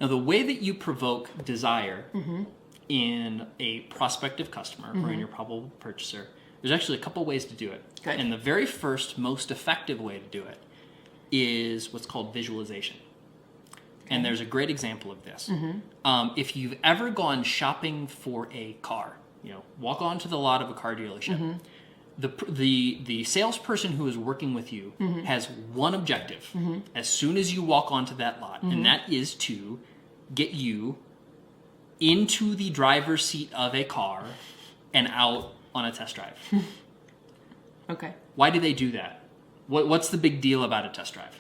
Now, the way that you provoke desire in a prospective customer or in your probable purchaser, there's actually a couple ways to do it. Okay. And the very first, most effective way to do it is what's called visualization. And there's a great example of this. If you've ever gone shopping for a car, walk onto the lot of a car dealership, the salesperson who is working with you has one objective as soon as you walk onto that lot, and that is to get you into the driver's seat of a car and out on a test drive. Okay. Why do they do that? What's the big deal about a test drive?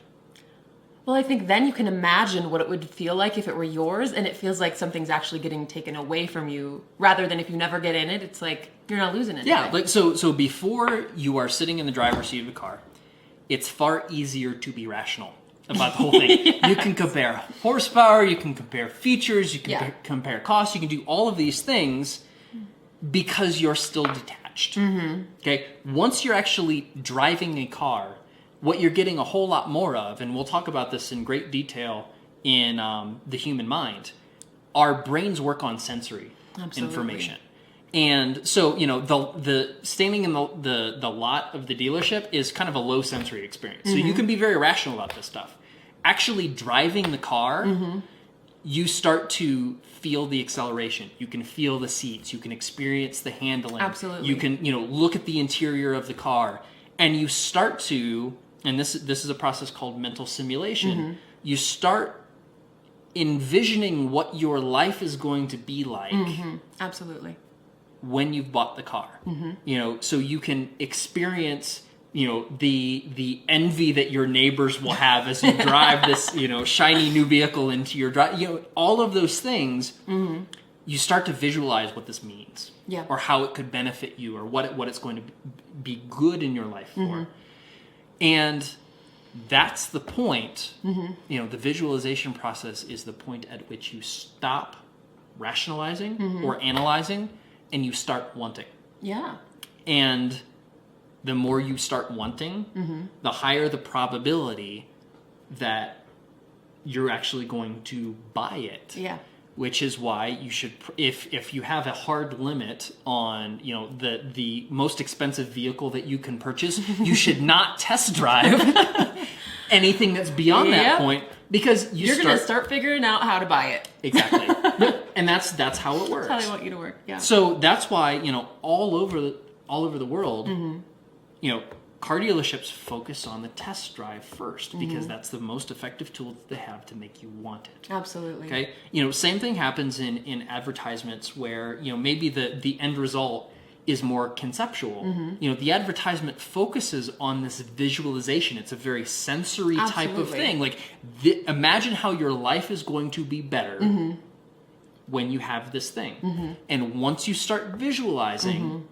Well, I think then you can imagine what it would feel like if it were yours, and it feels like something's actually getting taken away from you, rather than if you never get in it, it's like you're not losing anything. Yeah, like so before you are sitting in the driver's seat of a car, it's far easier to be rational about the whole thing. You can compare horsepower, you can compare features, you can compare costs, you can do all of these things because you're still detached. Okay, once you're actually driving a car, what you're getting a whole lot more of, and we'll talk about this in great detail in The Human Mind, our brains work on sensory information. And so, the standing in the lot of the dealership is kind of a low sensory experience. So you can be very rational about this stuff. Actually driving the car, you start to feel the acceleration. You can feel the seats. You can experience the handling. Absolutely. You can, look at the interior of the car. And you start to, and this is a process called mental simulation, you start envisioning what your life is going to be like. Absolutely. When you've bought the car. So you can experience, the envy that your neighbors will have as you drive this, shiny new vehicle into your drive. All of those things, you start to visualize what this means. Yeah. Or how it could benefit you, or what it's going to be good in your life for. And that's the point. The visualization process is the point at which you stop rationalizing or analyzing, and you start wanting. Yeah. And the more you start wanting, the higher the probability that you're actually going to buy it. Yeah. Which is why you should, if you have a hard limit on, the most expensive vehicle that you can purchase, you should not test drive anything that's beyond that point, because you're going to start figuring out how to buy it. Exactly. And that's how it works. That's how they want you to work. Yeah. So that's why, all over the world, car dealerships focus on the test drive first, because that's the most effective tool that they have to make you want it. Absolutely. Okay. Same thing happens in advertisements where, maybe the end result is more conceptual. The advertisement focuses on this visualization. It's a very sensory type of thing. Like, imagine how your life is going to be better when you have this thing. And once you start visualizing,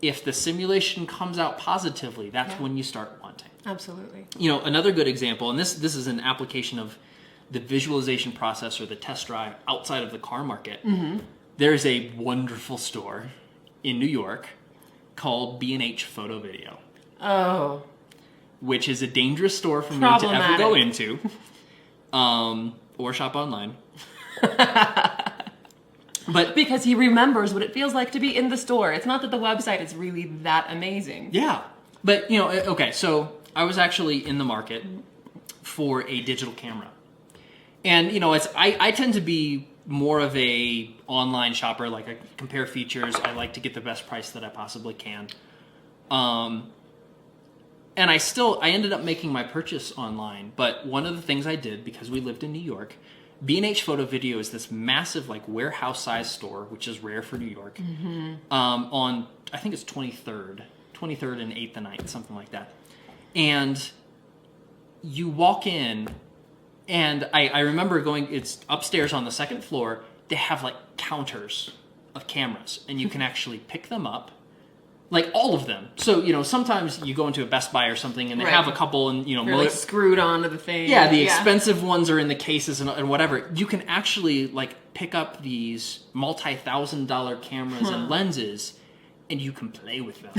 if the simulation comes out positively, that's when you start wanting. Absolutely. Another good example, and this is an application of the visualization process or the test drive outside of the car market. There's a wonderful store in New York called B&H Photo Video. Oh. Which is a dangerous store for me to ever go into. Or shop online. But because he remembers what it feels like to be in the store. It's not that the website is really that amazing. Yeah. But, okay, so I was actually in the market for a digital camera. And, I tend to be more of a online shopper. Like, I compare features. I like to get the best price that I possibly can. And I ended up making my purchase online. But one of the things I did, because we lived in New York, B&H Photo Video is this massive, warehouse-sized store, which is rare for New York, on, I think it's 23rd and 8th and 9th, something like that. And you walk in, and I remember it's upstairs on the second floor. They have, counters of cameras, and you can actually pick them up. All of them. So, sometimes you go into a Best Buy or something and they have a couple and, they're screwed onto the thing. Yeah, the expensive ones are in the cases and whatever. You can actually, pick up these multi-$1,000 cameras and lenses and you can play with them.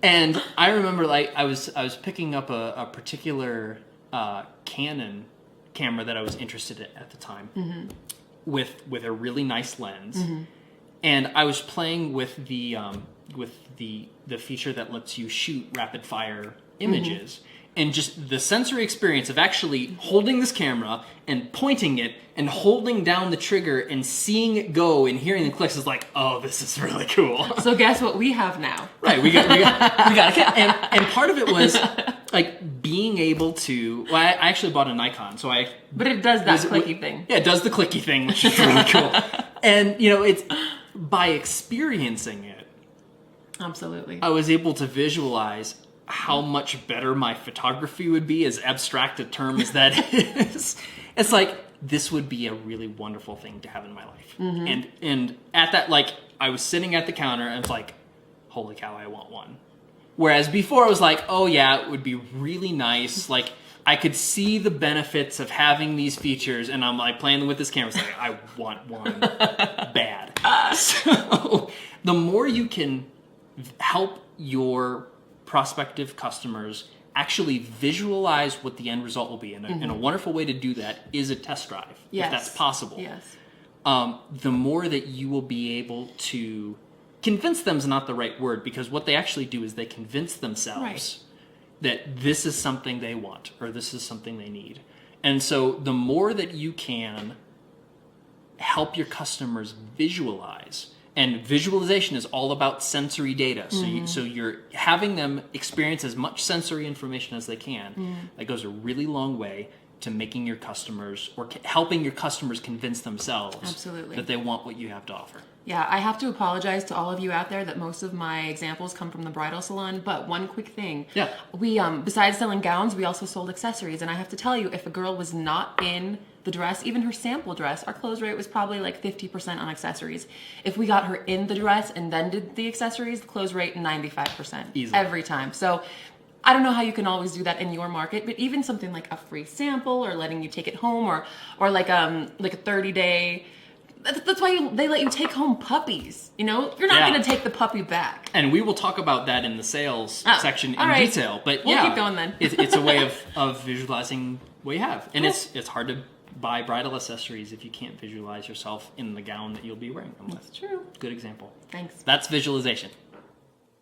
And I remember, I was picking up a particular Canon camera that I was interested in at the time, with a really nice lens, and I was playing with the feature that lets you shoot rapid fire images. And just the sensory experience of actually holding this camera and pointing it and holding down the trigger and seeing it go and hearing the clicks is like, oh, this is really cool. So guess what we have now? Right, we got it. And part of it was like being able to. Well, I actually bought a Nikon, so I. But it does that clicky thing. Yeah, it does the clicky thing, which is really cool. And it's by experiencing it. Absolutely. I was able to visualize how much better my photography would be, as abstract a term as that is. It's like, this would be a really wonderful thing to have in my life. And at that, like, I was sitting at the counter and it's like, holy cow, I want one. Whereas before I was like, oh yeah, it would be really nice. Like, I could see the benefits of having these features, and I'm like playing with this camera. It's like, I want one bad. So the more you can help your prospective customers actually visualize what the end result will be, and a wonderful way to do that is a test drive, if that's possible. Yes. The more that you will be able to convince them is not the right word, because what they actually do is they convince themselves that this is something they want or this is something they need. And so the more that you can help your customers visualize. And visualization is all about sensory data. So you're having them experience as much sensory information as they can. That goes a really long way to making your customers, or helping your customers convince themselves that they want what you have to offer. Yeah, I have to apologize to all of you out there that most of my examples come from the bridal salon, but one quick thing. Yeah. We, besides selling gowns, we also sold accessories, and I have to tell you, if a girl was not in the dress, even her sample dress, our close rate was probably like 50% on accessories. If we got her in the dress and then did the accessories, the close rate 95%. Easily. Every time. So I don't know how you can always do that in your market, but even something like a free sample, or letting you take it home, or like a 30-day. That's why they let you take home puppies. You're not going to take the puppy back. And we will talk about that in the sales section in detail. But we'll keep going then. It's a way of visualizing what you have, and it's hard to buy bridal accessories if you can't visualize yourself in the gown that you'll be wearing them with. That's true. Good example. Thanks. That's visualization.